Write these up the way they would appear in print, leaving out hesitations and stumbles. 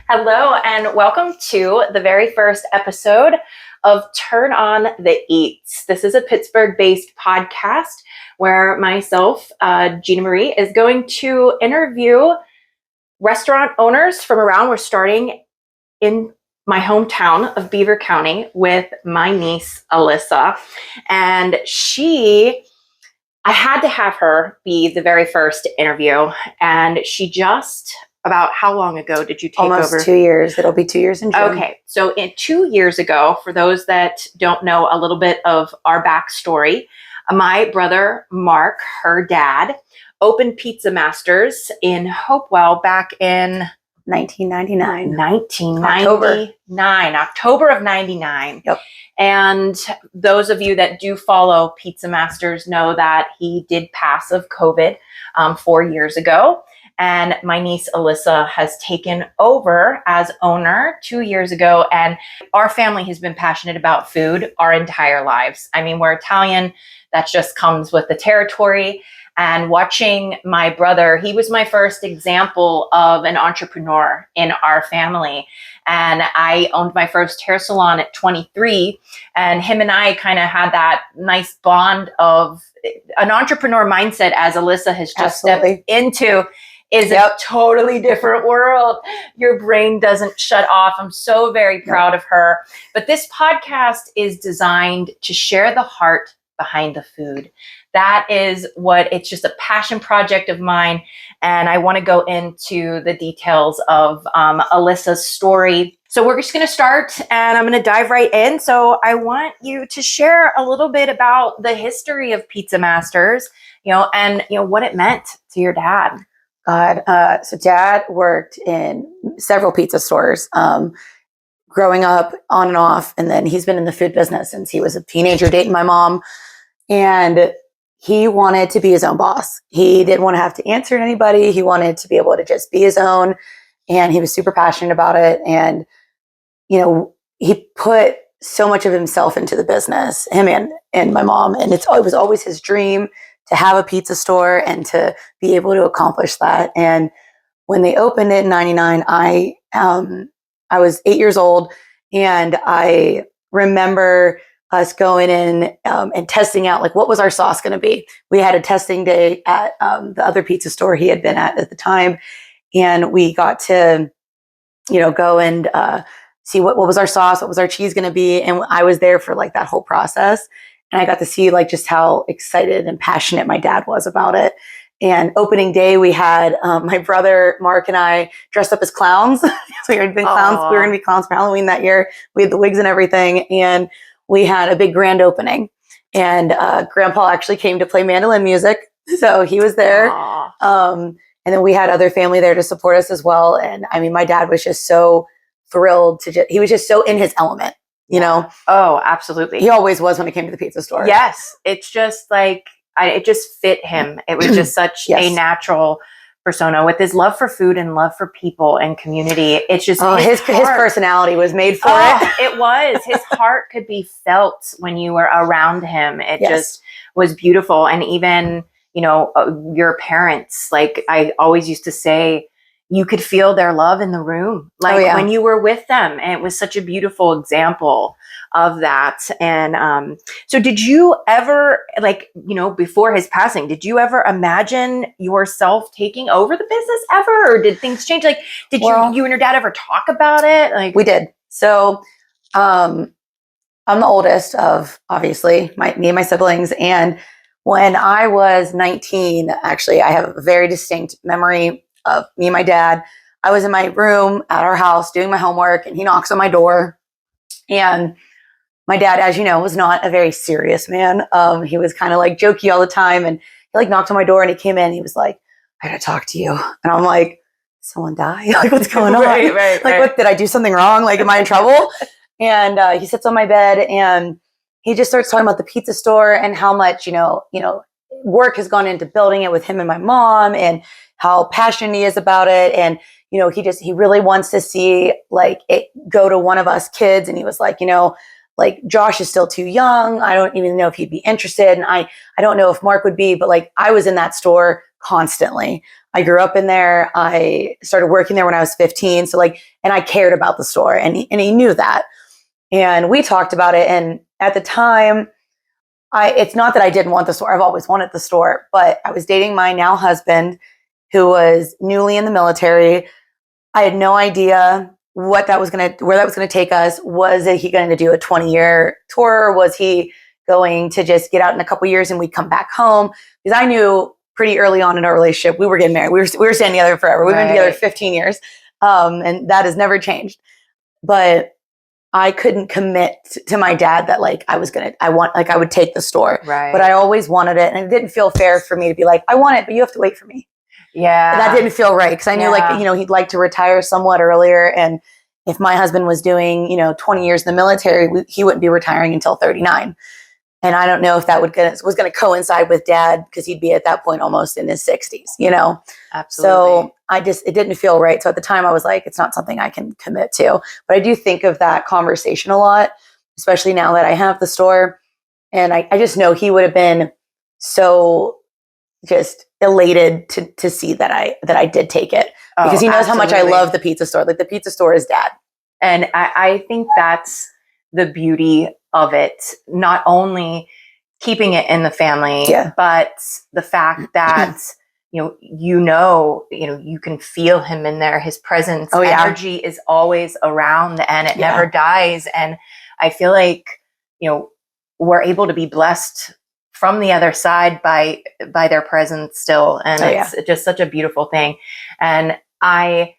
Hello, and welcome to the very first episode of Turn on the Eats. This is a Pittsburgh-based podcast where myself, Gina Marie, is going to interview restaurant owners from around. We're starting in my hometown of Beaver County with my niece, Alissa. And I had to have her be the very first interview. And she just, about how long ago did you take over? Almost 2 years. It'll be 2 years in June. Okay. So 2 years ago, for those that don't know a little bit of our backstory, my brother, Mark, her dad, opened PizzaMasters in Hopewell back in 1999. October of 99. Yep. And those of you that do follow PizzaMasters know that he did pass of COVID 4 years ago. And my niece, Alissa, has taken over as owner 2 years ago. And our family has been passionate about food our entire lives. I mean, we're Italian. That just comes with the territory. And watching my brother, he was my first example of an entrepreneur in our family. And I owned my first hair salon at 23. And him and I kind of had that nice bond of an entrepreneur mindset, as Alissa has just stepped into. Is a totally different world. Your brain doesn't shut off. I'm so very proud of her. But this podcast is designed to share the heart behind the food. That is what, it's just a passion project of mine. And I want to go into the details of Alissa's story. So we're just going to start and I'm going to dive right in. So I want you to share a little bit about the history of PizzaMasters, and what it meant to your dad. So Dad worked in several pizza stores, growing up on and off. And then he's been in the food business since he was a teenager dating my mom. And he wanted to be his own boss. He didn't want to have to answer to anybody. He wanted to be able to just be his own. And he was super passionate about it. And, he put so much of himself into the business, him and my mom. And it was always his dream to have a pizza store and to be able to accomplish that. And when they opened it in 99, I was 8 years old, and I remember us going in and testing out, like, what was our sauce going to be? We had a testing day at the other pizza store he had been at the time. And we got to, go and see what was our sauce, what was our cheese going to be. And I was there for like that whole process. And I got to see like just how excited and passionate my dad was about it. And opening day, we had my brother Mark and I dressed up as clowns. So we were going to be clowns. We were going to be clowns for Halloween that year. We had the wigs and everything, and we had a big grand opening. And Grandpa actually came to play mandolin music, so he was there. And then we had other family there to support us as well. And I mean, my dad was just so thrilled he was just so in his element. Oh, absolutely. He always was when it came to the pizza store. Yes. It's just like, it just fit him. It was just such a natural persona with his love for food and love for people and community. It's just, his personality was made for it. It was. His heart could be felt when you were around him. It just was beautiful. And even, your parents, like I always used to say, you could feel their love in the room, when you were with them. And it was such a beautiful example of that. And so did you ever, before his passing, did you ever imagine yourself taking over the business ever? Or did things change? Like, did you and your dad ever talk about it? We did. So I'm the oldest of, obviously, me and my siblings. And when I was 19, actually, I have a very distinct memory of me and my dad. I was in my room at our house doing my homework, and he knocks on my door. And my dad, as you know, was not a very serious man. He was kind of like jokey all the time. And he knocked on my door, and he came in. He was like, "I gotta talk to you." And I'm like, "Someone die? What's going on? Right. What, did I do something wrong? Am I in trouble?" And he sits on my bed, and he just starts talking about the pizza store and how much, work has gone into building it with him and my mom, and how passionate he is about it. And, he really wants to see it go to one of us kids. And he was like, Josh is still too young. I don't even know if he'd be interested. And I don't know if Mark would be, but I was in that store constantly. I grew up in there. I started working there when I was 15. So like, and I cared about the store, and he knew that. And we talked about it. And at the time, it's not that I didn't want the store. I've always wanted the store, but I was dating my now husband, who was newly in the military. I had no idea where that was going to take us. Was he going to do a 20-year tour? Was he going to just get out in a couple years and we'd come back home? Because I knew pretty early on in our relationship, we were getting married. We were staying together forever. We've been together 15 years. And that has never changed. But I couldn't commit to my dad that like I would take the store. Right. But I always wanted it. And it didn't feel fair for me to be like, I want it, but you have to wait for me. Yeah. And that didn't feel right. Because I knew he'd like to retire somewhat earlier. And if my husband was doing, 20 years in the military, he wouldn't be retiring until 39. And I don't know if that was going to coincide with dad, because he'd be at that point almost in his 60s, Absolutely. So it didn't feel right. So at the time I was like, it's not something I can commit to. But I do think of that conversation a lot, especially now that I have the store. And I just know he would have been so just elated to see that I did take it, because he knows how much I love the pizza store. Like, the pizza store is dad. And I think that's the beauty of it. Not only keeping it in the family, but the fact that, you can feel him in there. His presence, energy is always around, and it never dies. And I feel like, we're able to be blessed from the other side by their presence still. And it's just such a beautiful thing. And I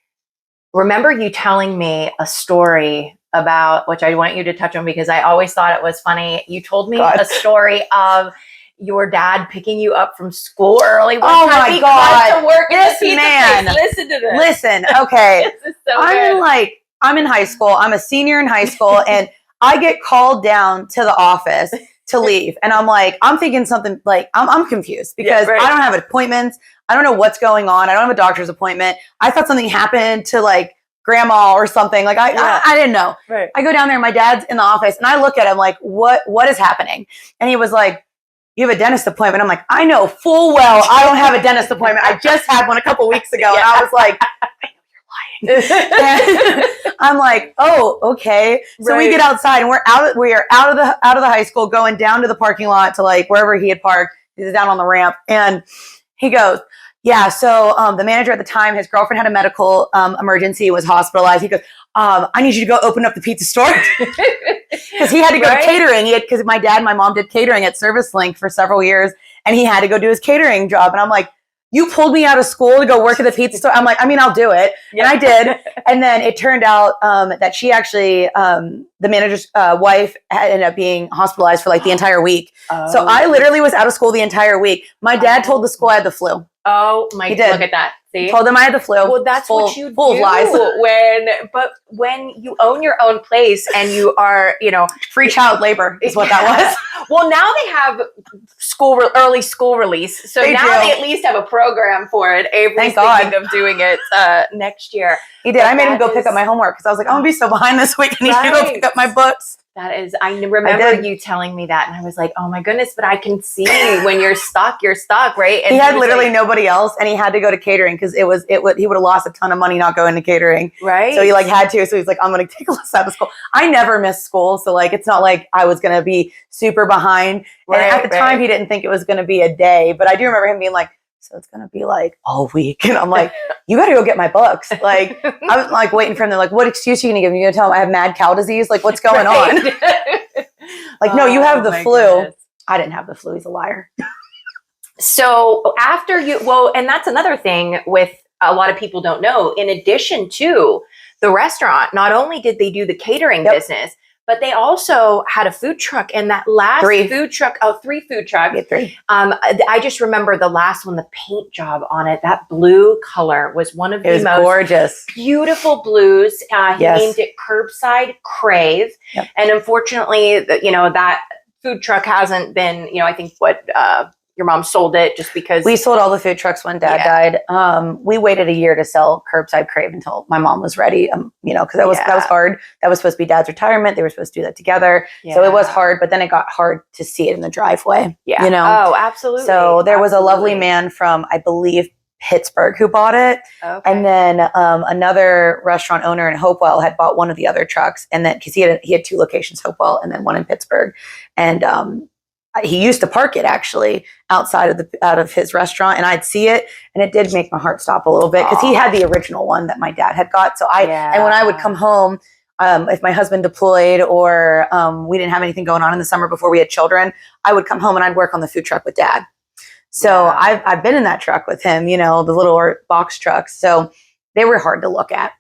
remember you telling me a story about, which I want you to touch on because I always thought it was funny. You told me a story of your dad picking you up from school early. Oh my God. To work this man. Listen to this. Listen. Okay. This is so good. I'm in high school. I'm a senior in high school, and I get called down to the office to leave. And I'm thinking something like, I'm confused because I don't have appointments. I don't know what's going on. I don't have a doctor's appointment. I thought something happened to like grandma or something. Like I didn't know. Right. I go down there, my dad's in the office, and I look at him like, what is happening? And he was like, you have a dentist appointment. I'm like, I know full well I don't have a dentist appointment. I just had one a couple weeks ago. And I was like, you're lying. I'm like, oh, okay. So we get outside, and we are out of the high school, going down to the parking lot to like wherever he had parked. He's down on the ramp, and he goes, yeah. So the manager at the time, his girlfriend had a medical emergency, was hospitalized. He goes, I need you to go open up the pizza store. Because he had to go to catering. Because my dad and my mom did catering at Service Link for several years, and he had to go do his catering job. And I'm like, you pulled me out of school to go work at the pizza store? I'm like, I'll do it. And I did. And then it turned out that she actually, the manager's wife ended up being hospitalized for like the entire week. So I literally was out of school the entire week. My dad told the school I had the flu. Oh my! He did. Look at that. See, told them I had the flu. Well, that's what you full do of lies. when you own your own place and you are, free child labor is what that was. Well, now they have early school release, so they at least have a program for it. Avery's thinking of doing it next year. He did. I made him go pick up my homework because I was like, I'm gonna be so behind this week. I need to go pick up my books. That is, I remember you telling me that, and I was like, oh my goodness, but I can see when you're stuck, right? And he had literally nobody else, and he had to go to catering because he would have lost a ton of money not going to catering. Right. So he had to. So he's like, I'm going to take Alissa out of school. I never missed school. So it's not like I was going to be super behind. Right, and at the time, he didn't think it was going to be a day, but I do remember him being like, so it's going to be like all week. And I'm like, you got to go get my books. I was like waiting for him. They're like, what excuse are you going to give me? You're going to tell him I have mad cow disease? Like, what's going on? No, you have the flu. Goodness. I didn't have the flu. He's a liar. So after and that's another thing with a lot of people don't know. In addition to the restaurant, not only did they do the catering business, but they also had a food truck, and that last food truck, 3 food trucks. 3. I just remember the last one, the paint job on it, that blue color was one of the most gorgeous, beautiful blues. He named it Curbside Crave. Yep. And unfortunately, that food truck hasn't been, I think your mom sold it just because. We sold all the food trucks when dad died. We waited a year to sell Curbside Crave until my mom was ready, because that was hard. That was supposed to be dad's retirement. They were supposed to do that together. Yeah. So it was hard, but then it got hard to see it in the driveway. Yeah. Oh, absolutely. So there was a lovely man from, I believe, Pittsburgh who bought it. Okay. And then another restaurant owner in Hopewell had bought one of the other trucks. And then, because he had 2 locations, Hopewell and then one in Pittsburgh. And he used to park it actually outside of his restaurant, and I'd see it, and it did make my heart stop a little bit because he had the original one that my dad had got. So and when I would come home, if my husband deployed or we didn't have anything going on in the summer before we had children, I would come home and I'd work on the food truck with Dad. So I've been in that truck with him, the little box trucks. So they were hard to look at.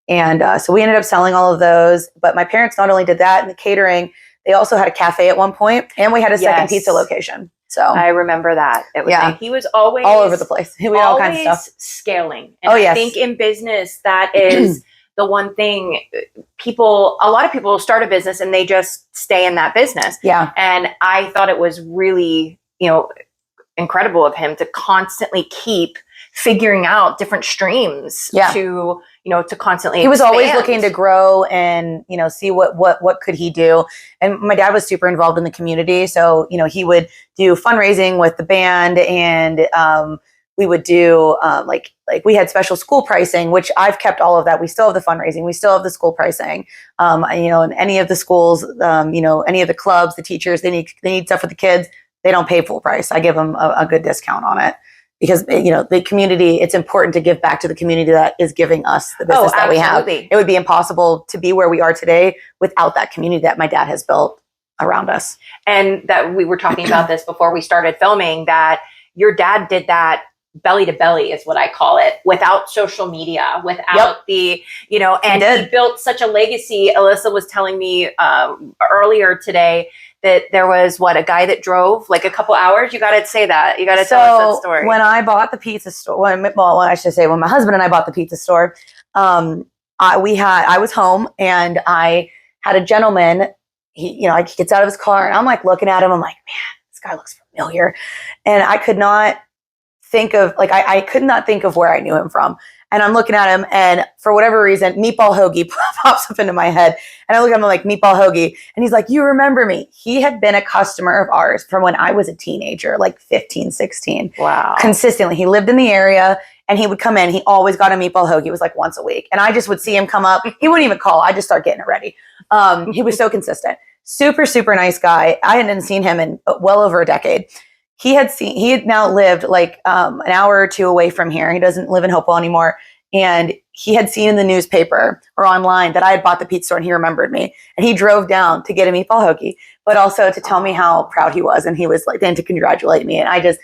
And so we ended up selling all of those. But my parents not only did that and the catering, they also had a cafe at one point, and we had a second pizza location. So I remember that. It was he was always all over the place. We had all kinds of stuff. Scaling. And I think in business, that is the one thing a lot of people start a business and they just stay in that business. Yeah. And I thought it was really, incredible of him to constantly keep figuring out different streams to constantly he was always looking to grow and see what could he do. And my dad was super involved in the community, so he would do fundraising with the band, and we would do like we had special school pricing, which I've kept all of that. We still have the fundraising, we still have the school pricing, and any of the schools, any of the clubs, the teachers, they need stuff for the kids, they don't pay full price. I give them a good discount on it. Because, the community, it's important to give back to the community that is giving us the business that we have. It would be impossible to be where we are today without that community that my dad has built around us. And that we were talking about this before we started filming, that your dad did that belly to belly is what I call it, without social media, without and he built such a legacy. Alissa was telling me earlier today that there was a guy that drove like a couple hours. You got to say that. You got to tell us that story. When I bought the pizza store, when my husband and I bought the pizza store, I was home and I had a gentleman. He gets out of his car and I'm like looking at him. I'm like, man, this guy looks familiar, and I could not think of I could not think of where I knew him from. And I'm looking at him, and for whatever reason, Meatball Hoagie pops up into my head. And I look at him like, Meatball Hoagie. And he's like, you remember me? He had been a customer of ours from when I was a teenager, like 15, 16. Wow. Consistently. He lived in the area, and he would come in. He always got a Meatball Hoagie. It was like once a week. And I just would see him come up. He wouldn't even call. I just start getting it ready. He was so consistent. Super, super nice guy. I hadn't seen him in well over a decade. He had now lived like an hour or two away from here. He doesn't live in Hopewell anymore. And he had seen in the newspaper or online that I had bought the pizza store, and he remembered me. And he drove down to get a Meatball Hoagie, but also to tell me how proud he was. And he was like, then to congratulate me. And I just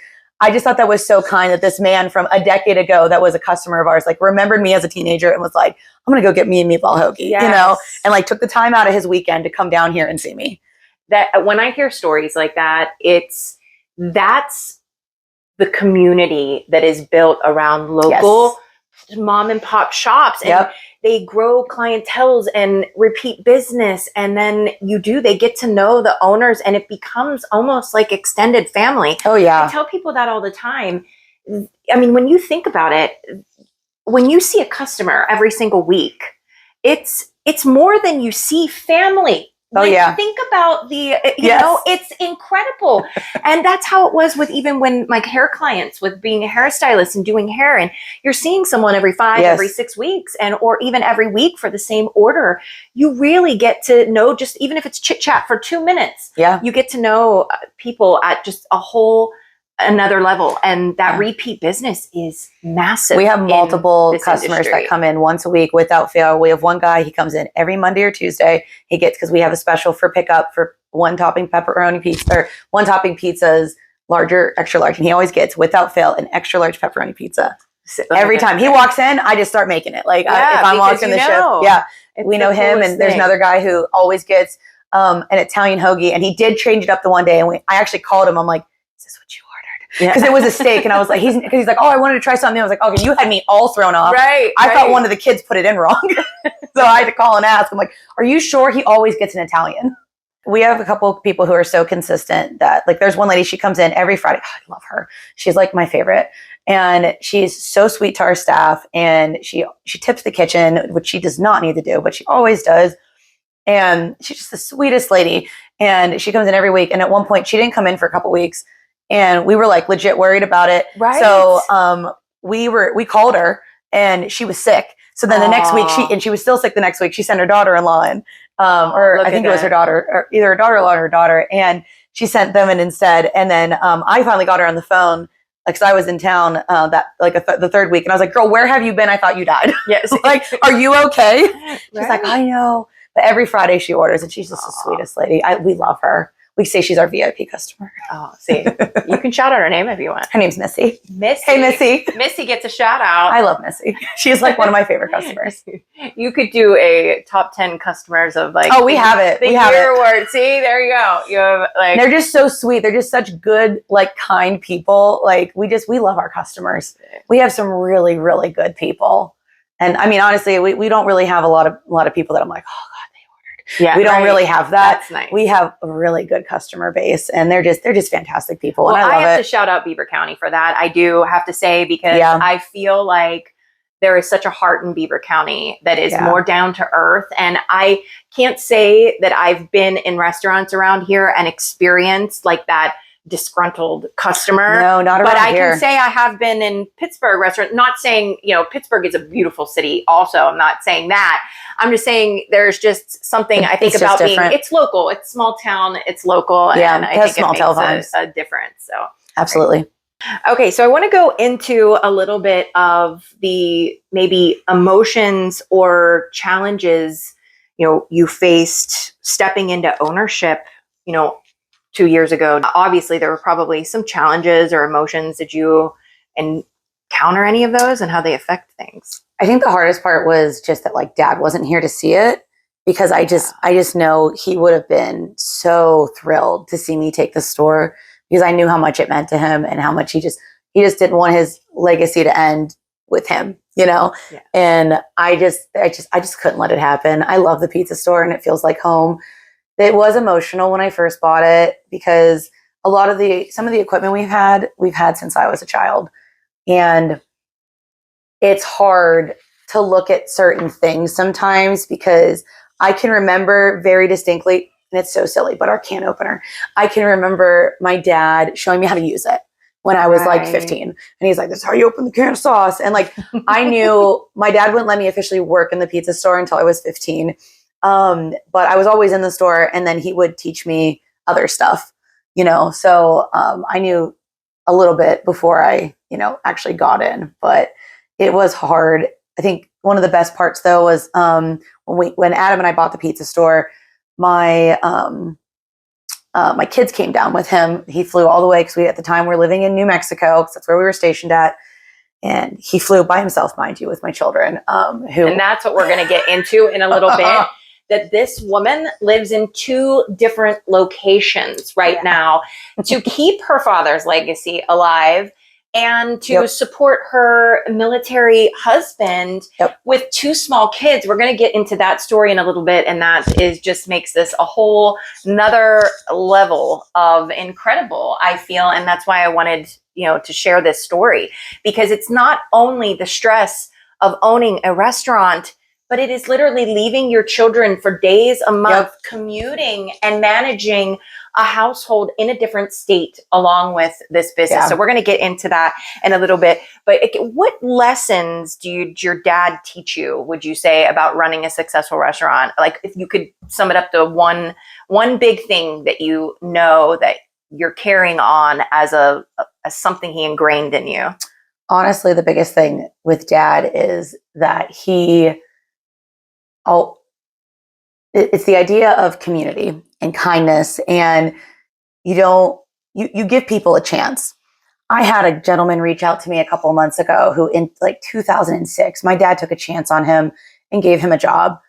thought that was so kind that this man from a decade ago that was a customer of ours, like remembered me as a teenager and was like, I'm going to go get me a Meatball Hoagie, and like took the time out of his weekend to come down here and see me. That when I hear stories like that, that's the community that is built around local mom and pop shops, and they grow clienteles and repeat business. And then they get to know the owners, and it becomes almost like extended family. Oh yeah. I tell people that all the time. I mean, when you think about it, when you see a customer every single week, it's more than you see family. Think about it's incredible. And that's how it was with even when my hair clients, with being a hairstylist and doing hair, and you're seeing someone every 6 weeks, or even every week for the same order. You really get to know, just even if it's chit chat for 2 minutes, you get to know people at just another level. And that repeat business is massive. We have multiple customers that come in once a week without fail. We have one guy, he comes in every Monday or Tuesday. He gets, because we have a special for pickup for 1 topping pepperoni pizza, or 1 topping pizzas, larger, extra large. And he always gets, without fail, an extra large pepperoni pizza. Every time he walks in, I just start making it. Like if I'm walking the shift, we know him. And there's another guy who always gets an Italian hoagie. And he did change it up the one day. And I actually called him. I'm like, is this what you because it was a steak, and I was like, he's like, oh, I wanted to try something. I was like, okay, you had me all thrown off. I thought one of the kids put it in wrong. So I had to call and ask. I'm like, are you sure he always gets an Italian? We have a couple of people who are so consistent that, like, there's one lady, she comes in every Friday. Oh, I love her. She's like my favorite. And she's so sweet to our staff. And she tips the kitchen, which she does not need to do, but she always does. And she's just the sweetest lady. And she comes in every week. And at one point, she didn't come in for a couple weeks. And we were like legit worried about it. So we called her and she was sick. So then the next week she was still sick the next week. She sent her daughter-in-law in, or I think it was her daughter, or either her daughter-in-law or her daughter. And she sent them in instead. And then I finally got her on the phone, like, 'cause I was in town the third week, and I was like, "Girl, where have you been? I thought you died." Yes. Like, are you okay? She's Right. like, "I know." But every Friday she orders, and she's just the sweetest lady. We love her. We say she's our VIP customer. Oh, see, you can shout out her name if you want. Her name's Missy. Missy. Hey, Missy. Missy gets a shout out. I love Missy. She's like one of my favorite customers. You could do a top 10 customers of like. Oh, we have it. The year award. See, there you go. You have like. They're just so sweet. They're just such good, like, kind people. Like, we love our customers. We have some really, really good people. And I mean, honestly, we don't really have a lot of people that I'm like, oh God, they ordered. Yeah, we don't really have that. That's nice. We have a really good customer base, and they're just fantastic people. Well, and I have to shout out Beaver County for that. I do have to say, because I feel like there is such a heart in Beaver County that is more down to earth. And I can't say that I've been in restaurants around here and experienced like that disgruntled customer. No, not around here. But I can say I have been in Pittsburgh restaurant, not saying, Pittsburgh is a beautiful city also. I'm not saying that. I'm just saying there's just something I think about being, it's local, it's small town, it's local. Yeah, and I think it makes a difference. So absolutely. Okay, so I want to go into a little bit of the maybe emotions or challenges, you faced stepping into ownership, 2 years ago. Obviously, there were probably some challenges or emotions. Did you encounter any of those and how they affect things? I think the hardest part was just that, like, Dad wasn't here to see it, because I just know he would have been so thrilled to see me take the store, because I knew how much it meant to him and how much he just didn't want his legacy to end with him, Yeah. And I just couldn't let it happen. I love the pizza store and it feels like home. It was emotional when I first bought it, because some of the equipment we've had since I was a child. And it's hard to look at certain things sometimes, because I can remember very distinctly, and it's so silly, but our can opener, I can remember my dad showing me how to use it when I was like 15. And he's like, "This is how you open the can of sauce." And like, I knew my dad wouldn't let me officially work in the pizza store until I was 15. But I was always in the store, and then he would teach me other stuff, so I knew a little bit before I, actually got in, but it was hard. I think one of the best parts though was when Adam and I bought the pizza store, my kids came down with him. He flew all the way, because at the time we were living in New Mexico, because that's where we were stationed at. And he flew by himself, mind you, with my children. And that's what we're going to get into in a little bit. That this woman lives in 2 different locations right now to keep her father's legacy alive and to support her military husband with 2 small kids. We're going to get into that story in a little bit. And that just makes this a whole nother level of incredible, I feel. And that's why I wanted, to share this story, because it's not only the stress of owning a restaurant, but it is literally leaving your children for days, a month, commuting and managing a household in a different state along with this business. Yeah. So we're going to get into that in a little bit. But what lessons did your dad teach you, would you say, about running a successful restaurant? Like, if you could sum it up to one big thing that that you're carrying on as something he ingrained in you. Honestly, the biggest thing with Dad is that it's the idea of community and kindness, and you give people a chance. I had a gentleman reach out to me a couple of months ago who, in like 2006, my dad took a chance on him and gave him a job.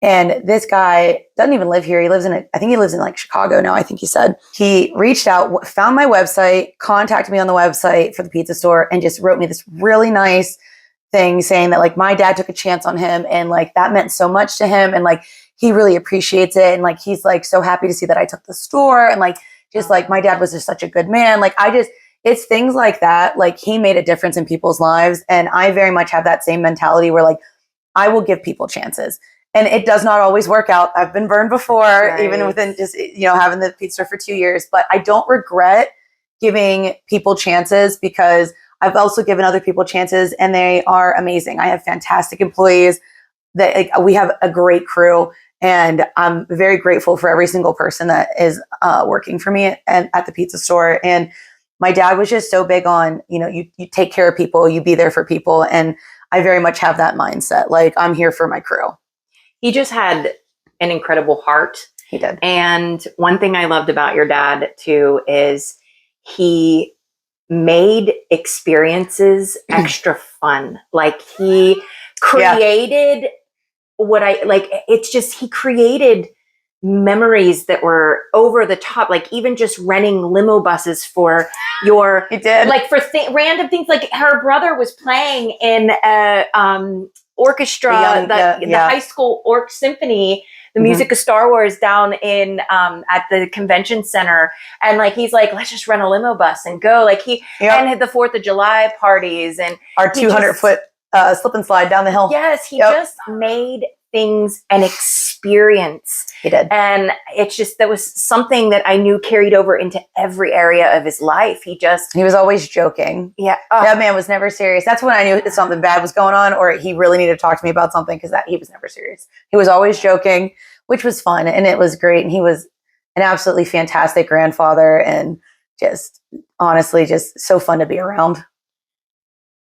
And this guy doesn't even live here. I think he lives in like Chicago now, I think he said. He reached out, found my website, contacted me on the website for the pizza store, and just wrote me this really nice thing saying that, like, my dad took a chance on him, and like that meant so much to him, and like he really appreciates it, and like he's like so happy to see that I took the store, and like just like my dad was just such a good man. Like it's things like that. Like, he made a difference in people's lives, and I very much have that same mentality where, like, I will give people chances. And it does not always work out. I've been burned before, even within just, having the pizza for 2 years. But I don't regret giving people chances, because I've also given other people chances, and they are amazing. I have fantastic employees. We have a great crew, and I'm very grateful for every single person that is working for me at the pizza store. And my dad was just so big on, you take care of people, you be there for people. And I very much have that mindset. Like, I'm here for my crew. He just had an incredible heart. He did. And one thing I loved about your dad too is he made experiences extra fun. Like, he created he created memories that were over the top, like even just renting limo buses for your, He did. like for random things. Like, her brother was playing in a orchestra, the high school Symphony, the music of Star Wars, down in at the convention center, and like he's like, let's just rent a limo bus and go. Like, he and had the 4th of July parties and our 200-foot slip and slide down the hill. Yes, he just made things an experience. He did. And it's just, that was something that I knew carried over into every area of his life. He was always joking. Yeah. That man was never serious. That's when I knew that something bad was going on, or he really needed to talk to me about something, because he was never serious. He was always joking, which was fun, and it was great. And he was an absolutely fantastic grandfather, and just honestly, just so fun to be around.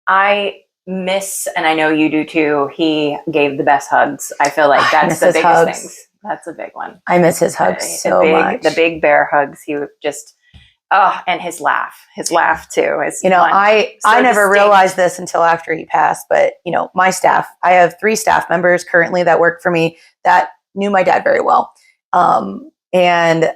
I miss, and I know you do too, he gave the best hugs. I feel like that's the biggest thing. That's a big one. I miss his hugs so much. The big bear hugs. He would just, and his laugh too. I never realized this until after he passed, but my staff, I have 3 staff members currently that work for me that knew my dad very well. And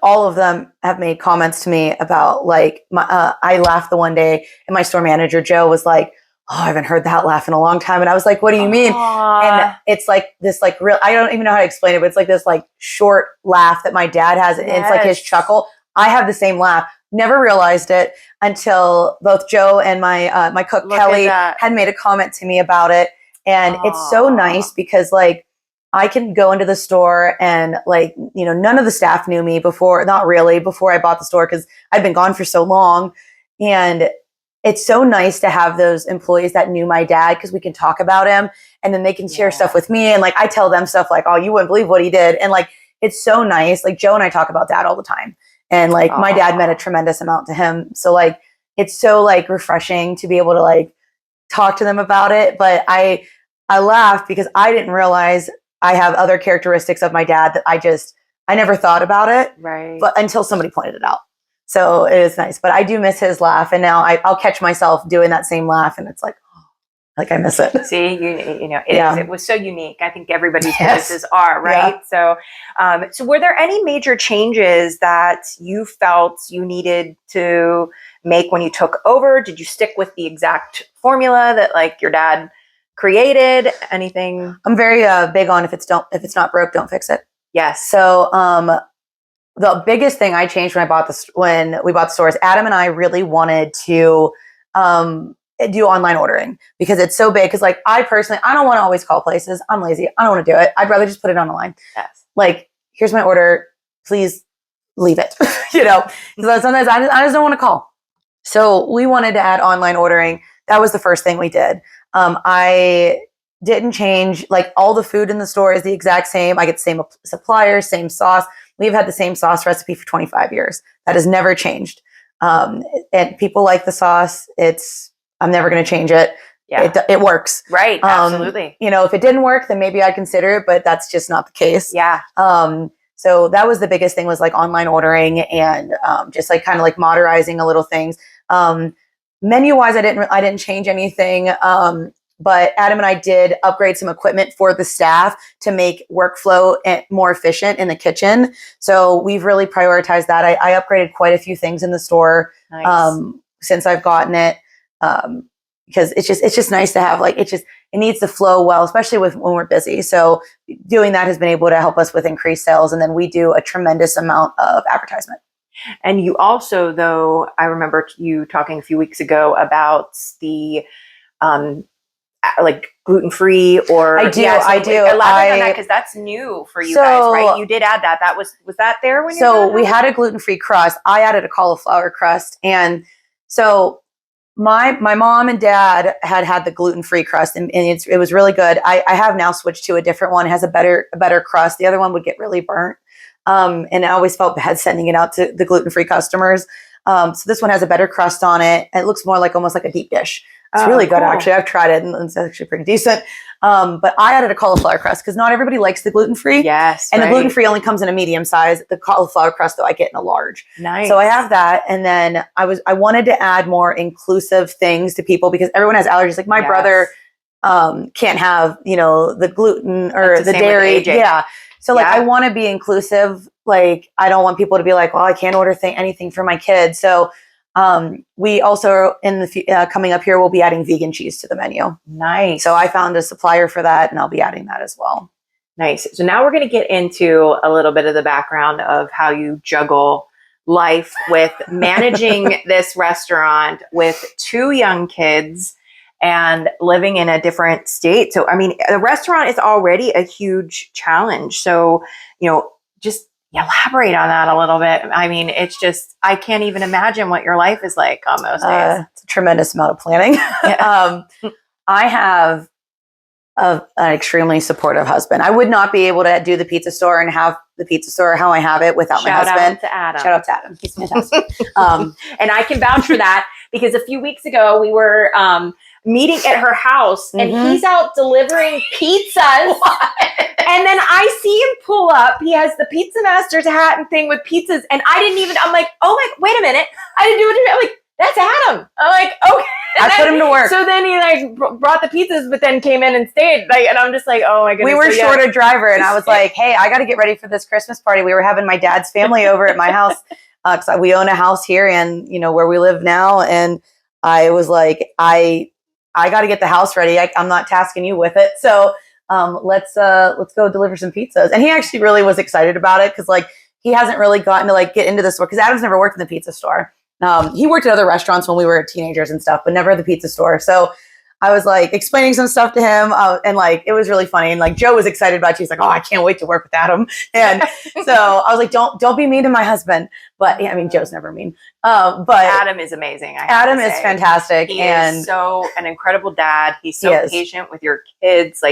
all of them have made comments to me about, like, I laughed the one day, and my store manager, Joe, was like, oh, I haven't heard that laugh in a long time. And I was like, what do you mean? And it's like this, like, real, I don't even know how to explain it, but it's like this, like, short laugh that my dad has. And it's like his chuckle. I have the same laugh. Never realized it until both Joe and my cook, Kelly, had made a comment to me about it. And it's so nice, because, like, I can go into the store and, like, none of the staff knew me before I bought the store, because I've been gone for so long. And it's so nice to have those employees that knew my dad, because we can talk about him, and then they can share stuff with me. And, like, I tell them stuff like, oh, you wouldn't believe what he did. And, like, it's so nice. Like, Joe and I talk about dad all the time. And, like, my dad meant a tremendous amount to him. So, like, it's so, like, refreshing to be able to, like, talk to them about it. But I laugh because I didn't realize I have other characteristics of my dad that I never thought about it, right? But until somebody pointed it out. So it is nice, but I do miss his laugh. And now I'll catch myself doing that same laugh, and it's like, like, I miss it. See, it was so unique. I think everybody's voices are, right? Yeah. So were there any major changes that you felt you needed to make when you took over? Did you stick with the exact formula that, like, your dad created? Anything? I'm very big on if it's not broke, don't fix it. Yes. So the biggest thing I changed when we bought the store is Adam and I really wanted to do online ordering, because it's so big. Because, like, I personally, I don't want to always call places. I'm lazy. I don't want to do it. I'd rather just put it on the line. Yes. Like, here's my order. Please leave it. Because sometimes I just don't want to call. So we wanted to add online ordering. That was the first thing we did. I didn't change, like, all the food in the store is the exact same. I get the same supplier, same sauce. We've had the same sauce recipe for 25 years. That has never changed. And people like the sauce. I'm never going to change it. Yeah. It works. Right. Absolutely. If it didn't work, then maybe I'd consider it, but that's just not the case. Yeah. So that was the biggest thing, was, like, online ordering, and just, like, kind of, like, modernizing a little things. Menu wise, I didn't change anything. But Adam and I did upgrade some equipment for the staff to make workflow more efficient in the kitchen. So we've really prioritized that. I upgraded quite a few things in the store. Nice. Since I've gotten it, because it's just nice to have, like, it needs to flow well, especially when we're busy. So doing that has been able to help us with increased sales. And then we do a tremendous amount of advertisement. And you also, though, I remember you talking a few weeks ago about the like gluten-free, or I do. Elaborate on that, because that's new for you guys, right? You did add that. That was that there when you? So we had a gluten-free crust. I added a cauliflower crust, and so my mom and dad had the gluten-free crust, and it was really good. I have now switched to a different one. It has a better crust. The other one would get really burnt. And I always felt bad sending it out to the gluten-free customers. So this one has a better crust on it. It looks more like almost like a deep dish. It's really good, actually. I've tried it, and it's actually pretty decent. But I added a cauliflower crust because not everybody likes the gluten-free. Yes, and the gluten-free only comes in a medium size. The cauliflower crust, though, I get in a large. Nice. So I have that, and then I wanted to add more inclusive things to people because everyone has allergies. Like my brother can't have the gluten or the dairy. Yeah. So like I want to be inclusive. Like I don't want people to be like, well, I can't order anything for my kids. So we also in the coming up here, we'll be adding vegan cheese to the menu. Nice. So I found a supplier for that, and I'll be adding that as well. Nice. So now we're going to get into a little bit of the background of how you juggle life with managing this restaurant with 2 young kids and living in a different state. So, I mean, the restaurant is already a huge challenge. So, just elaborate on that a little bit. I mean, it's just, I can't even imagine what your life is like on those days. It's a tremendous amount of planning. I have an extremely supportive husband. I would not be able to do the pizza store and have the pizza store how I have it without my husband. Shout out to Adam. Shout out to Adam. He's fantastic. And I can vouch for that because a few weeks ago we were meeting at her house and he's out delivering pizzas. And then I see him pull up. He has the PizzaMasters hat and thing with pizzas. And I'm like, oh my, wait a minute. I didn't do it. I'm like, that's Adam. I'm like, okay. I put him to work. So then he brought the pizzas, but then came in and stayed. And I'm just like, oh my goodness. We were short a driver, and I was like, hey, I got to get ready for this Christmas party. We were having my dad's family over at my house because we own a house here and where we live now. And I was like, I got to get the house ready. I'm not tasking you with it. So let's go deliver some pizzas. And he actually really was excited about it because he hasn't really gotten to get into the store because Adam's never worked in the pizza store. He worked at other restaurants when we were teenagers and stuff, but never the pizza store. So I was explaining some stuff to him and it was really funny. And Joe was excited about it. He's like, oh, I can't wait to work with Adam. And so I was like, don't be mean to my husband. But I mean, Joe's never mean. But Adam is amazing. Adam is fantastic. He is so an incredible dad. He's so patient with your kids.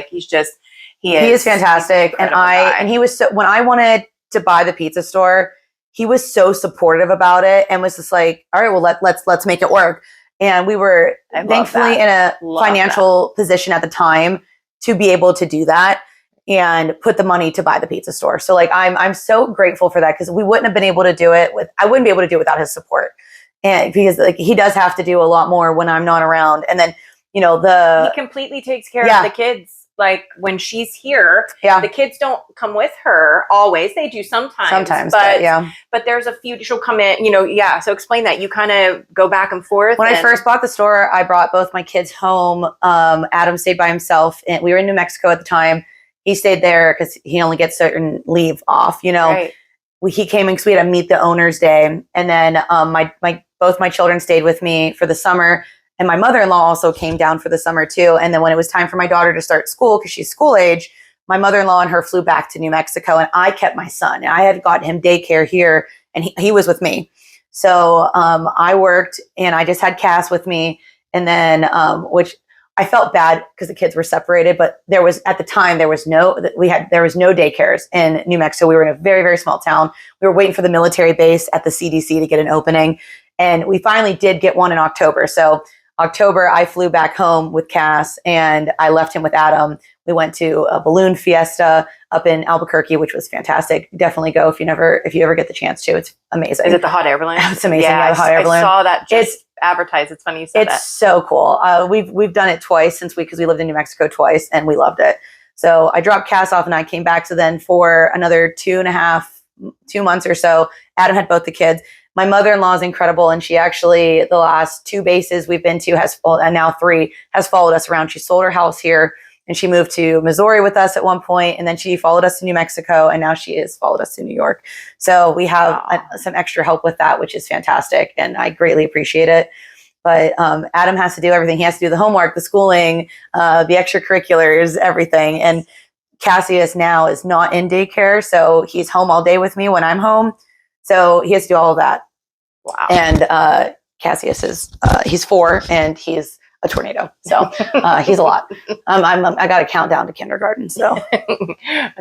He is fantastic. And he was when I wanted to buy the pizza store, he was so supportive about it and was just like, all right, well, let's make it work. And we were thankfully in a financial position at the time to be able to do that and put the money to buy the pizza store. So I'm so grateful for that because we wouldn't have been able to do it I wouldn't be able to do it without his support. And because he does have to do a lot more when I'm not around. And then, he completely takes care of the kids. When she's here, the kids don't come with her always. They do sometimes, but there's a few, she'll come in, so explain that. You kind of go back and forth. When I first bought the store, I brought both my kids home. Adam stayed by himself and we were in New Mexico at the time. He stayed there because he only gets certain leave off, Right. He came in because we had a meet the owners day. And then both my children stayed with me for the summer. And my mother-in-law also came down for the summer too. And then when it was time for my daughter to start school, because she's school age, my mother-in-law and her flew back to New Mexico and I kept my son. And I had gotten him daycare here and he was with me. So I worked and I just had Cass with me. And then, which I felt bad because the kids were separated, but there was no daycares in New Mexico. We were in a very, very small town. We were waiting for the military base at the CDC to get an opening. And we finally did get one in October. So October, I flew back home with Cass and I left him with Adam. We went to a balloon fiesta up in Albuquerque, which was fantastic. Definitely go if you ever get the chance to. It's amazing. Is it the hot air balloon? It's amazing. Yeah, the hot air balloon. I saw that advertised. It's funny you said that. It's so cool. We've done it twice because we lived in New Mexico twice and we loved it. So I dropped Cass off and I came back. So then for another 2 months or so, Adam had both the kids. My mother-in-law is incredible, and she actually, the last 2 bases we've been to and now 3, has followed us around. She sold her house here, and she moved to Missouri with us at one point, and then she followed us to New Mexico, and now she has followed us to New York. So we have some extra help with that, which is fantastic, and I greatly appreciate it. But Adam has to do everything. He has to do the homework, the schooling, the extracurriculars, everything. And Cassius now is not in daycare, so he's home all day with me when I'm home. So he has to do all of that. Wow. And Cassius is, he's 4 and he's a tornado. So he's a lot. I got to count down to kindergarten. So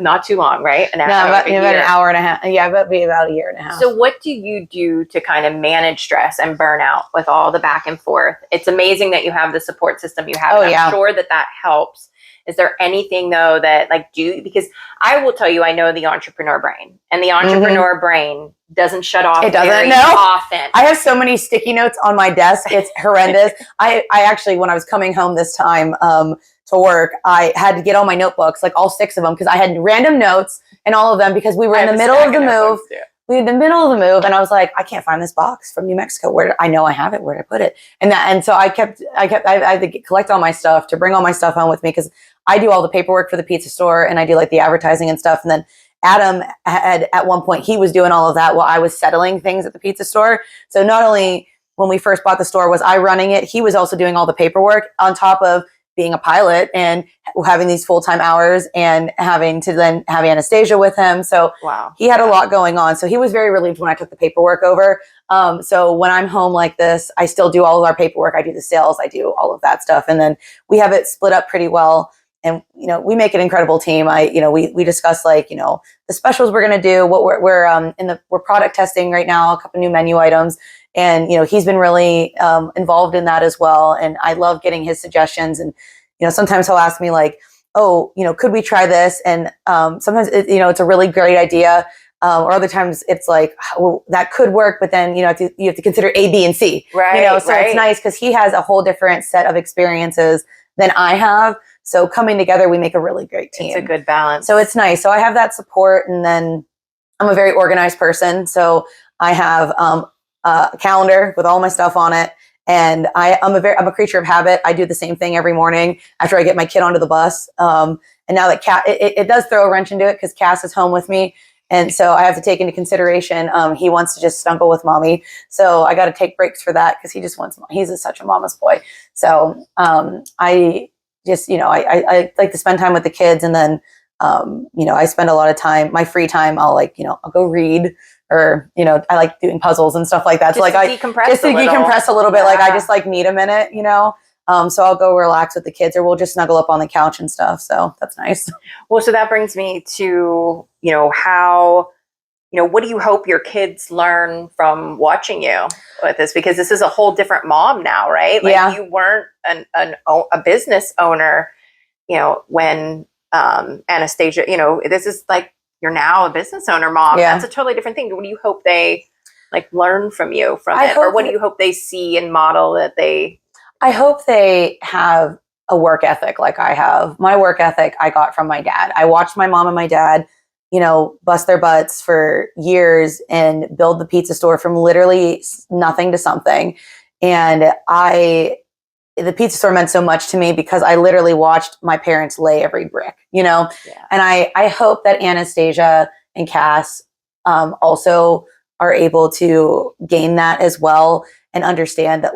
not too long, right? About an hour and a half. Yeah, about a year and a half. So what do you do to kind of manage stress and burnout with all the back and forth? It's amazing that you have the support system you have. I'm sure that helps. Is there anything though that because I will tell you, I know the entrepreneur brain, and the entrepreneur brain doesn't shut off. It doesn't very often. I have so many sticky notes on my desk. It's horrendous. I actually, when I was coming home this time to work, I had to get all my notebooks, like all 6 of them, because I had random notes and all of them because we were in the middle of the move. We were in the middle of the move, and I was like, I can't find this box from New Mexico. I know I have it. Where did I put it? And so I had to collect all my stuff to bring all my stuff home with me, because I do all the paperwork for the pizza store and I do like the advertising and stuff. And then Adam had, at one point, he was doing all of that while I was settling things at the pizza store. So not only when we first bought the store was I running it, he was also doing all the paperwork on top of being a pilot and having these full-time hours and having to then have Anastasia with him. So he had a lot going on. So he was very relieved when I took the paperwork over. So when I'm home like this, I still do all of our paperwork. I do the sales. I do all of that stuff. And then we have it split up pretty well. And, we make an incredible team. We discuss the specials we're going to do, what we're product testing right now, a couple new menu items. And, he's been really involved in that as well. And I love getting his suggestions. And, sometimes he'll ask me could we try this? And sometimes, it's a really great idea. Or other times it's like, well, that could work, but then, you have to consider A, B, and C. Right. So it's nice because he has a whole different set of experiences than I have. So coming together, we make a really great team. It's a good balance. So it's nice. So I have that support, and then I'm a very organized person. So I have a calendar with all my stuff on it, and I'm a creature of habit. I do the same thing every morning after I get my kid onto the bus. And now that it does throw a wrench into it because Cass is home with me. And so I have to take into consideration, he wants to just snuggle with mommy. So I got to take breaks for that because he's such a mama's boy. So I just, I like to spend time with the kids. And then, I spend a lot of time, my free time, I'll go read, or, I like doing puzzles and stuff like that. Just so I decompress a little bit. Like I just need a minute, so I'll go relax with the kids, or we'll just snuggle up on the couch and stuff. So that's nice. Well, so that brings me to, how, what do you hope your kids learn from watching you with this? Because this is a whole different mom now, right? You weren't a business owner, when Anastasia, this is you're now a business owner mom. Yeah. That's a totally different thing. What do you hope they learn from you from it? Or what do you hope they see and model that they... I hope they have a work ethic like I have. My work ethic I got from my dad. I watched my mom and my dad, bust their butts for years and build the pizza store from literally nothing to something. And the pizza store meant so much to me because I literally watched my parents lay every brick, Yeah. And I hope that Anastasia and Cass also are able to gain that as well. And understand that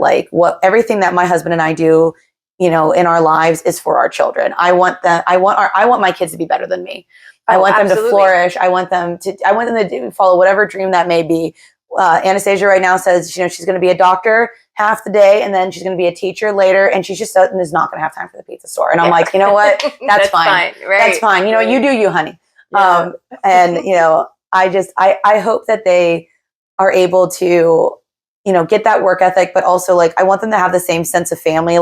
everything that my husband and I do, in our lives is for our children. I want my kids to be better than me. I want them to flourish. I want them to follow whatever dream that may be. Anastasia right now says, she's going to be a doctor half the day, and then she's going to be a teacher later, and she just is not going to have time for the pizza store. And I'm like, you know what? That's fine. Right. That's fine. You do you, honey. Yeah. I hope that they are able to get that work ethic, but also I want them to have the same sense of family.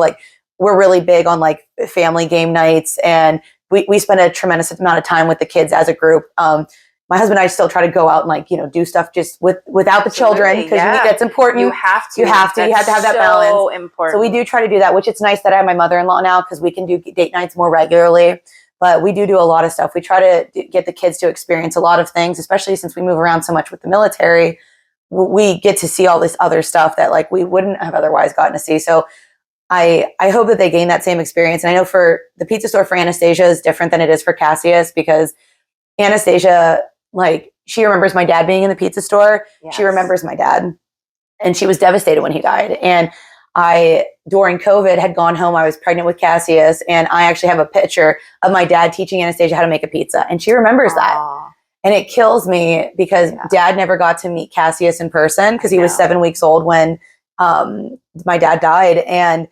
We're really big on family game nights, and we spend a tremendous amount of time with the kids as a group. My husband and I still try to go out and do stuff just without the children, because that's important. You have to have to have that balance. So important. So we do try to do that, which it's nice that I have my mother-in-law now because we can do date nights more regularly. But we do a lot of stuff. We try to get the kids to experience a lot of things, especially since we move around so much with the military. We get to see all this other stuff that we wouldn't have otherwise gotten to see. So I hope that they gain that same experience. And I know for the pizza store for Anastasia is different than it is for Cassius, because Anastasia, she remembers my dad being in the pizza store. Yes. She remembers my dad, and she was devastated when he died. And during COVID, had gone home. I was pregnant with Cassius, and I actually have a picture of my dad teaching Anastasia how to make a pizza. And she remembers that. And it kills me because Dad never got to meet Cassius in person because he was 7 weeks old when my dad died, and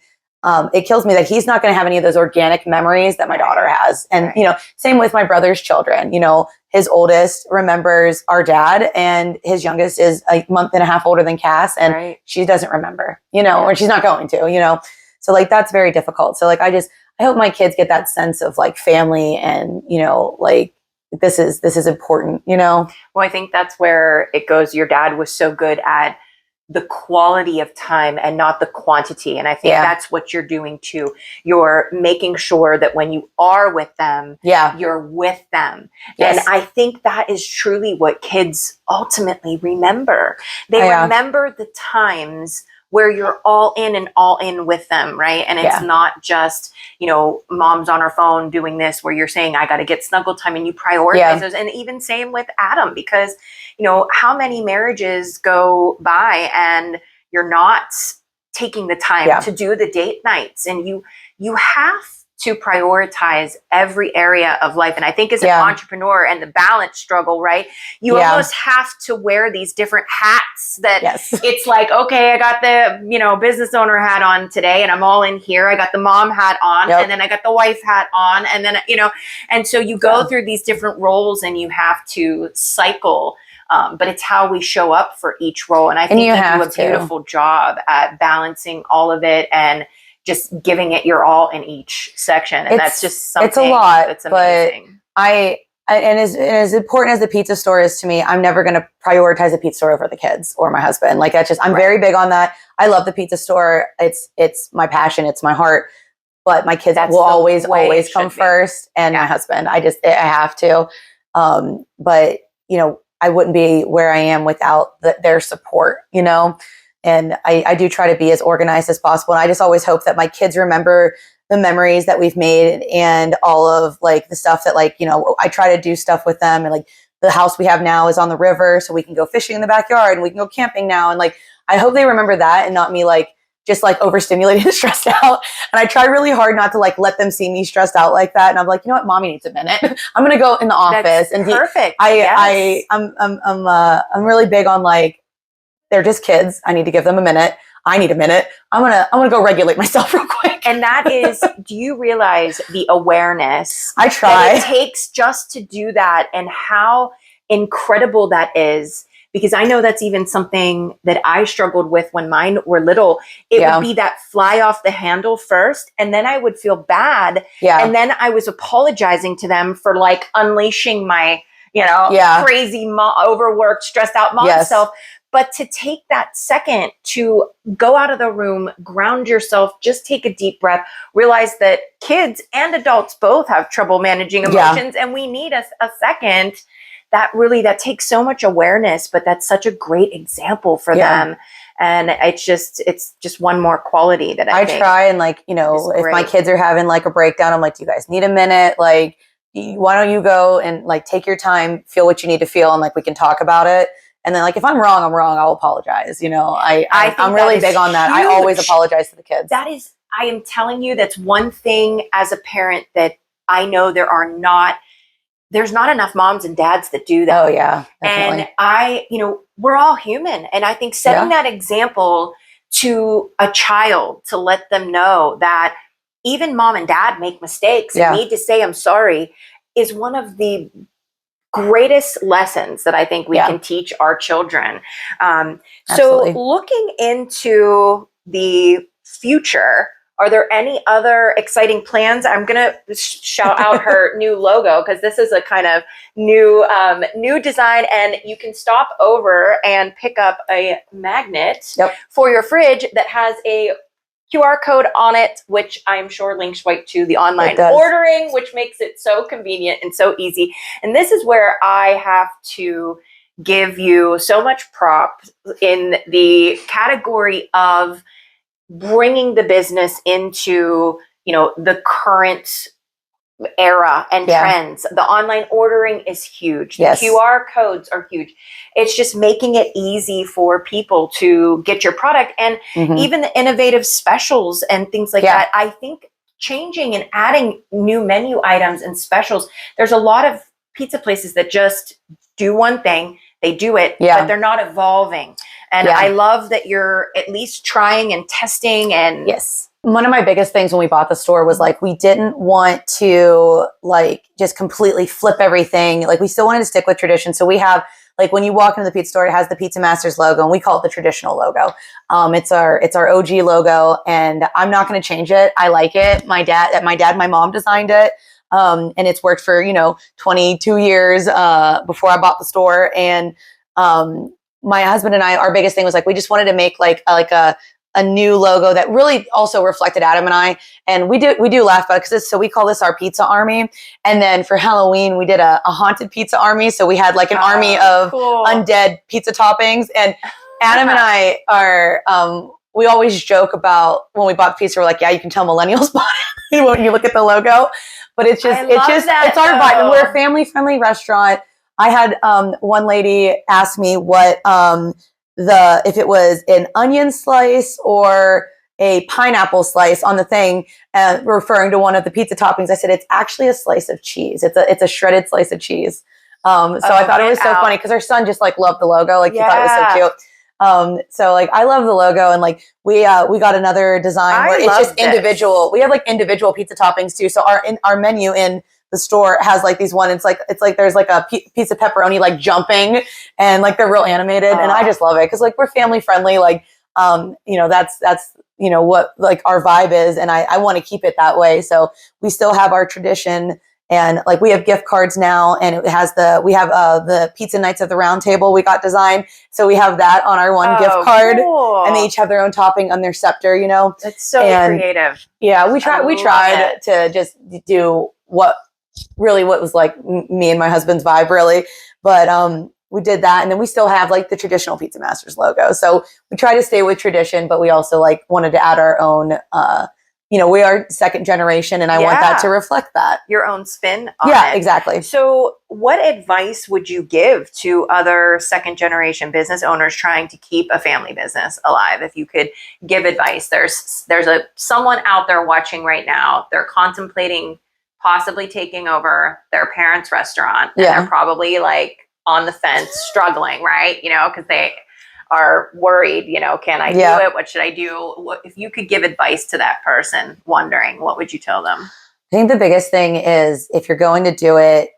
it kills me that he's not going to have any of those organic memories that my daughter has. And, you know, same with my brother's children. You know, his oldest remembers our dad, and his youngest is a month and a half older than Cass, and she doesn't remember, you know, or she's not going to, you know. So like, that's very difficult. So like, I hope my kids get that sense of like family, and, you know, like, this is important, you know. Well, I think that's where it goes. Your dad was so good at the quality of time and not the quantity. And I think that's what you're doing too. You're making sure that when you are with them, you're with them. And I think that is truly what kids ultimately remember. They remember the times where you're all in with them, right? And it's not just, you know, mom's on her phone doing this, where you're saying, I got to get snuggle time, and you prioritize those. And even same with Adam, because, you know, how many marriages go by and you're not taking the time to do the date nights, and you have to prioritize every area of life. And I think as an entrepreneur and the balance struggle, right? You almost have to wear these different hats that it's like, okay, I got the, you know, business owner hat on today, and I'm all in here. I got the mom hat on, and then I got the wife hat on, and then, you know, and so you go through these different roles, and you have to cycle. But it's how we show up for each role. And I think you do a beautiful job at balancing all of it and just giving it your all in each section. And that's just something it's a lot, that's amazing. But and as important as the pizza store is to me, I'm never going to prioritize a pizza store over the kids or my husband. Like, that's just, I'm very big on that. I love the pizza store. It's my passion. It's my heart. But my kids will always come first, and my husband. I have to. But, you know, I wouldn't be where I am without their support, you know? And I do try to be as organized as possible. And I just always hope that my kids remember the memories that we've made, and all of like the stuff that, like, you know, I try to do stuff with them. And like, the house we have now is on the river, so we can go fishing in the backyard, and we can go camping now. And like, I hope they remember that, and not me like just like overstimulated and stressed out. And I try really hard not to like let them see me stressed out like that. And I'm like, you know what, mommy needs a minute. I'm going to go in the office. That's and perfect. I'm really big on like, they're just kids. I need to give them a minute. I need a minute. I'm gonna go regulate myself real quick. And that is, do you realize the awareness I try that it takes just to do that, and how incredible that is? Because I know that's even something that I struggled with when mine were little. It would be that fly off the handle first, and then I would feel bad. And then I was apologizing to them for like unleashing my, you know, crazy, overworked, stressed out mom self. But to take that second to go out of the room, ground yourself, just take a deep breath, realize that kids and adults both have trouble managing emotions, and we need a second. That takes so much awareness, but that's such a great example for them. And it's just one more quality that I think try. And like, you know, if my kids are having like a breakdown, I'm like, do you guys need a minute? Like, why don't you go and like take your time, feel what you need to feel, and like, we can talk about it. And then like, if I'm wrong, I'll apologize. You know, I'm really big on that. I always apologize to the kids. I am telling you, that's one thing as a parent that I know there's not enough moms and dads that do that. Oh yeah. Definitely. And you know, we're all human. And I think setting that example to a child, to let them know that even mom and dad make mistakes and need to say, I'm sorry, is one of the greatest lessons that I think we can teach our children. So looking into the future, are there any other exciting plans? I'm going to shout out her new logo, because this is a kind of new design, and you can stop over and pick up a magnet for your fridge that has a QR code on it, which I'm sure links right to the online ordering, which makes it so convenient and so easy. And this is where I have to give you so much props in the category of bringing the business into, you know, the current era and trends. The online ordering is huge. The QR codes are huge. It's just making it easy for people to get your product, and even the innovative specials and things like that. I think changing and adding new menu items and specials. There's a lot of pizza places that just do one thing. They do it, but they're not evolving. And Yeah. I love that you're at least trying and testing and Yes. One of my biggest things when we bought the store was like, we didn't want to like just completely flip everything. Like we still wanted to stick with tradition. So we have like when you walk into the pizza store, it has the PizzaMasters logo and we call it the traditional logo. It's our OG logo and I'm not going to change it. I like it. My mom designed it. And it's worked for, 22 years, before I bought the store. And, my husband and I, our biggest thing was like, we just wanted to make like a new logo that really also reflected Adam and I. And we do laugh about it so we call this our pizza army. And then for Halloween, we did a haunted pizza army. So we had like an army of undead pizza toppings. And Adam and I are, we always joke about when we bought pizza, we're like, yeah, you can tell millennials bought it when you look at the logo. But it's our vibe. And we're a family friendly restaurant. I had one lady ask me what if it was an onion slice or a pineapple slice on the thing, referring to one of the pizza toppings. I said it's actually a slice of cheese. It's a shredded slice of cheese. So I thought it was so funny because our son just like loved the logo. Like he thought it was so cute. So like I love the logo and like we got another design where it's just individual. We have like individual pizza toppings too. So our menu in the store has like these one. It's like there's like a piece of pepperoni like jumping and like they're real animated and I just love it because like we're family friendly. Like that's what like our vibe is and I want to keep it that way. So we still have our tradition. And like we have gift cards now, and it has we have the pizza nights at the round table we got designed. So we have that on our one gift card, and they each have their own topping on their scepter. It's so creative. Yeah, we tried to just do what was like me and my husband's vibe, really. But we did that, and then we still have like the traditional PizzaMasters logo. So we try to stay with tradition, but we also like wanted to add our own. We are second generation and I want that to reflect that. Your own spin on it. Exactly. So what advice would you give to other second generation business owners trying to keep a family business alive? If you could give advice, there's someone out there watching right now. They're contemplating possibly taking over their parents' restaurant. And they're probably like on the fence, struggling, right? Because they are worried, can I do it? What should I do? If you could give advice to that person wondering, what would you tell them? I think the biggest thing is if you're going to do it,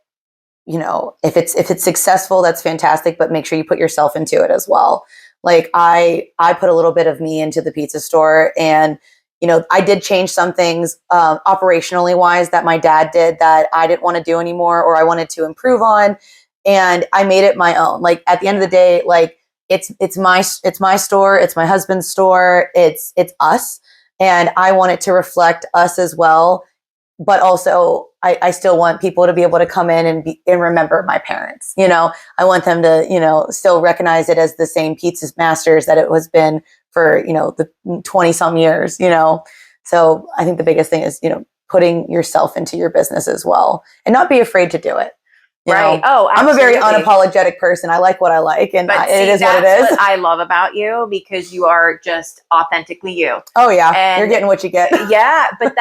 if it's successful, that's fantastic, but make sure you put yourself into it as well. Like I put a little bit of me into the pizza store and, I did change some things operationally wise that my dad did that I didn't want to do anymore or I wanted to improve on. And I made it my own. Like at the end of the day, like, it's my store. It's my husband's store. It's us. And I want it to reflect us as well. But also I still want people to be able to come in and remember my parents. I want them to, still recognize it as the same PizzaMasters that it has been for, the 20 some years, So I think the biggest thing is, putting yourself into your business as well and not be afraid to do it. Right. Oh, I'm a very unapologetic person. I like what I like, and it is what it is. What I love about you because you are just authentically you. Oh yeah, and you're getting what you get. Yeah, but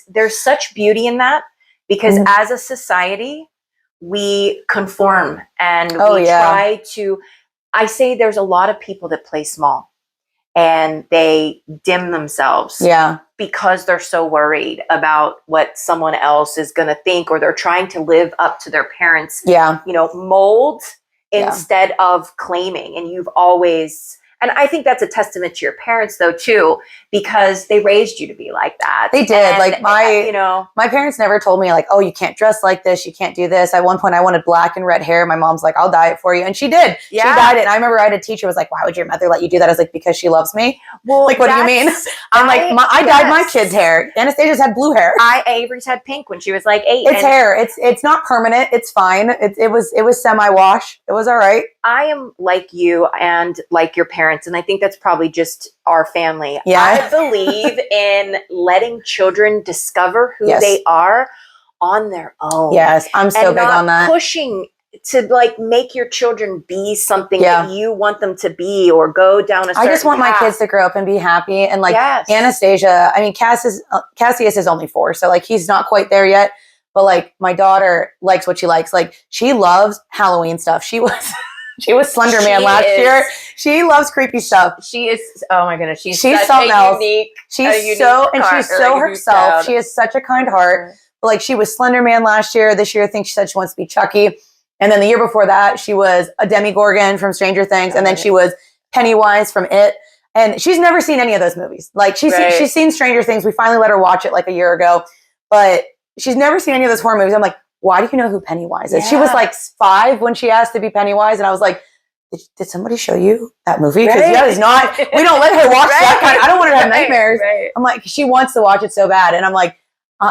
there's such beauty in that because as a society, we conform and we try to. I say there's a lot of people that play small and they dim themselves. Yeah. Because they're so worried about what someone else is going to think, or they're trying to live up to their parents' mold instead of claiming. And you've always, and I think that's a testament to your parents though too, because they raised you to be like that. They did. And, like my parents never told me like, oh, you can't dress like this. You can't do this. At one point I wanted black and red hair. My mom's like, I'll dye it for you. And she did. Yeah. She dyed it. And I remember I had a teacher who was like, why would your mother let you do that? I was like, because she loves me. Well, like, what do you mean? I'm like, I dyed my kids' hair. Anastasia's had blue hair. Avery's had pink when she was like 8. It's hair. It's not permanent. It's fine. It was semi-wash. It was all right. I am like you and like your parents. And I think that's probably just our family. Yeah. I believe in letting children discover who they are on their own. Yes. I'm so big on that. Pushing to like make your children be something that you want them to be or go down a certain path. I just want my kids to grow up and be happy. And like Anastasia, I mean, Cassius is only 4. So like he's not quite there yet. But like my daughter likes what she likes. Like she loves Halloween stuff. She was She was Slender Man last year. She loves creepy stuff. She is. Oh my goodness, she's something else. She's so herself. She has such a kind heart. But like she was Slender Man last year. This year, I think she said she wants to be Chucky. And then the year before that, she was a Demogorgon from Stranger Things, and then she was Pennywise from It. And she's never seen any of those movies. Like she's seen Stranger Things. We finally let her watch it like a year ago, but she's never seen any of those horror movies. I'm like, why do you know who Pennywise is? Yeah. She was like 5 when she asked to be Pennywise, and I was like, did somebody show you that movie? Because that is not. We don't let her watch that kind. I don't want her to have nightmares. I'm like, she wants to watch it so bad, and I'm like,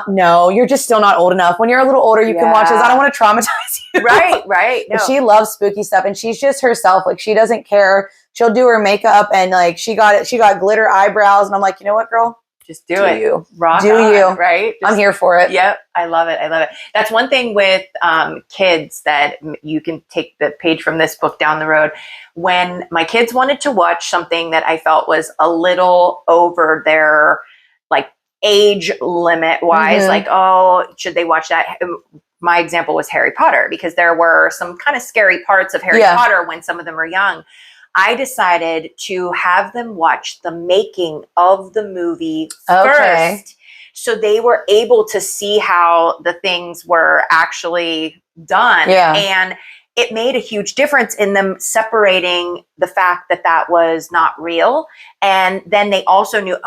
no, you're just still not old enough. When you're a little older, you can watch this. I don't want to traumatize you. Right. No. But she loves spooky stuff, and she's just herself. Like she doesn't care. She'll do her makeup, and like she got glitter eyebrows, and I'm like, you know what, girl? Just do it. You. Rock do on, you. Right? I'm here for it. Yep. I love it. That's one thing with kids that you can take the page from this book down the road. When my kids wanted to watch something that I felt was a little over their like age limit wise, like, oh, should they watch that? My example was Harry Potter, because there were some kind of scary parts of Harry Potter when some of them were young. I decided to have them watch the making of the movie first. So they were able to see how the things were actually done. Yeah. And it made a huge difference in them separating the fact that that was not real. And then they also knew,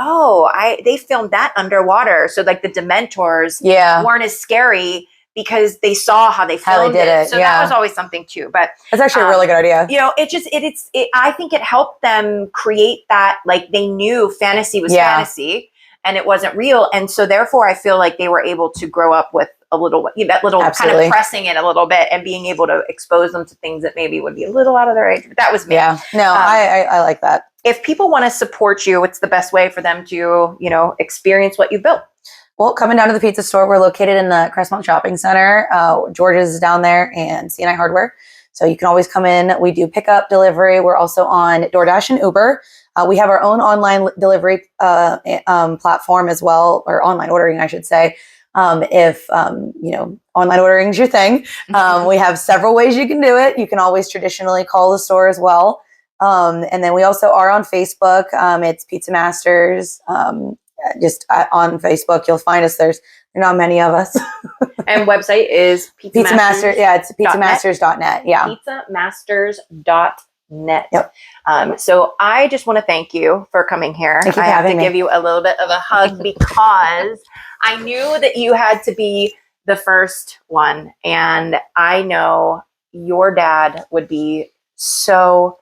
they filmed that underwater. So like the Dementors weren't as scary because they saw how they filmed it. So that was always something too. But it's actually a really good idea. You know, I think it helped them create that, like they knew fantasy was fantasy and it wasn't real. And so therefore I feel like they were able to grow up with a little, that little kind of pressing it a little bit and being able to expose them to things that maybe would be a little out of their age. That was me. Yeah. No, I like that. If people want to support you, what's the best way for them to, experience what you've built? Well, coming down to the pizza store, we're located in the Crestmont Shopping Center. George's is down there, and C&I Hardware. So you can always come in. We do pickup, delivery. We're also on DoorDash and Uber. We have our own online delivery platform as well, or online ordering, I should say. If online ordering is your thing, we have several ways you can do it. You can always traditionally call the store as well. And then we also are on Facebook. It's PizzaMasters. Just on Facebook, you'll find us. There's not many of us. And website is PizzaMasters. Yeah, it's PizzaMasters.net. Yeah. PizzaMasters.net. Yep. So I just want to thank you for coming here. Thank you for having me. I have to give you a little bit of a hug because I knew that you had to be the first one. And I know your dad would be so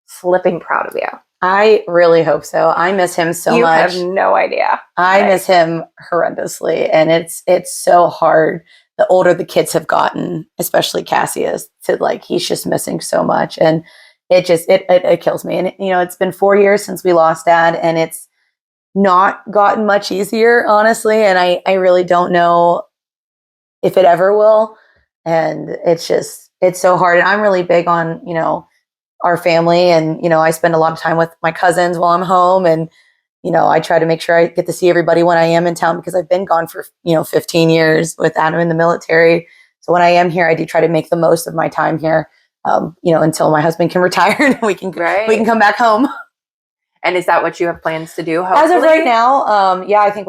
flipping proud of you. I really hope so. I miss him so much. You have no idea. I miss him horrendously. And it's so hard. The older the kids have gotten, especially Cassius, he's just missing so much. And it kills me. And it's been 4 years since we lost Dad, and it's not gotten much easier, honestly. And I really don't know if it ever will. And it's so hard. And I'm really big on, our family. And, I spend a lot of time with my cousins while I'm home. And, I try to make sure I get to see everybody when I am in town, because I've been gone for, 15 years with Adam in the military. So when I am here, I do try to make the most of my time here, until my husband can retire and we can come back home. And is that what you have plans to do? Hopefully? As of right now, I think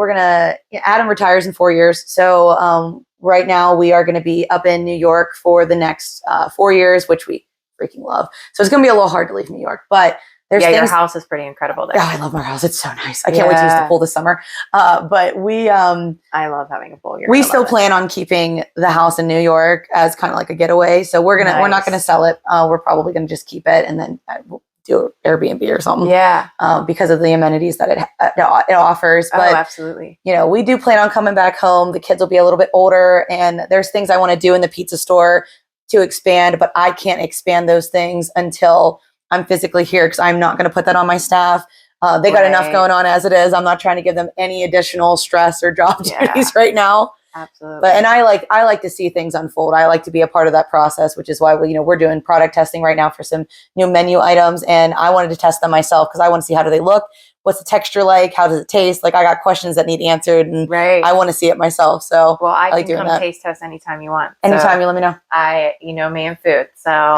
Adam retires in 4 years. So right now we are going to be up in New York for the next 4 years, which we freaking love. So it's going to be a little hard to leave New York, but your house is pretty incredible there. Oh, I love our house. It's so nice. I can't wait to use the pool this summer. But I love having a pool here. We still plan on keeping the house in New York as kind of like a getaway. So we're not going to sell it. We're probably going to just keep it and then we'll do Airbnb or something. Yeah. Because of the amenities that it offers. But, absolutely. We do plan on coming back home. The kids will be a little bit older, and there's things I want to do in the pizza store to expand, but I can't expand those things until I'm physically here, because I'm not going to put that on my staff. They got enough going on as it is. I'm not trying to give them any additional stress or job duties right now. Absolutely. And I like to see things unfold. I like to be a part of that process, which is why we're doing product testing right now for some new menu items, and I wanted to test them myself because I want to see how do they look. what's the texture like? How does it taste? Like I got questions that need answered and Right. I want to see it myself. So Well, I like can doing come that. taste test anytime you want. Anytime you let me know. You know me and food. So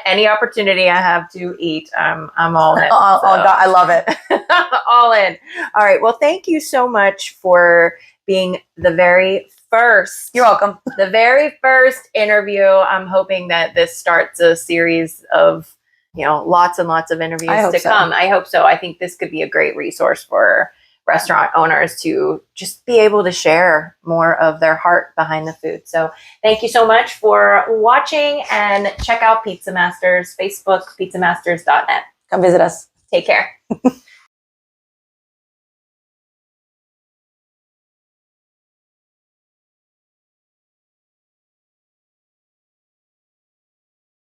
any opportunity I have to eat, I'm all in. Oh God, I love it. All in. All right. Well, thank you so much for being the very first. You're welcome. The very first interview. I'm hoping that this starts a series of, lots and lots of interviews to come. I hope so. I think this could be a great resource for restaurant owners to just be able to share more of their heart behind the food. So thank you so much for watching, and check out PizzaMasters, Facebook, pizzamasters.net. Come visit us. Take care.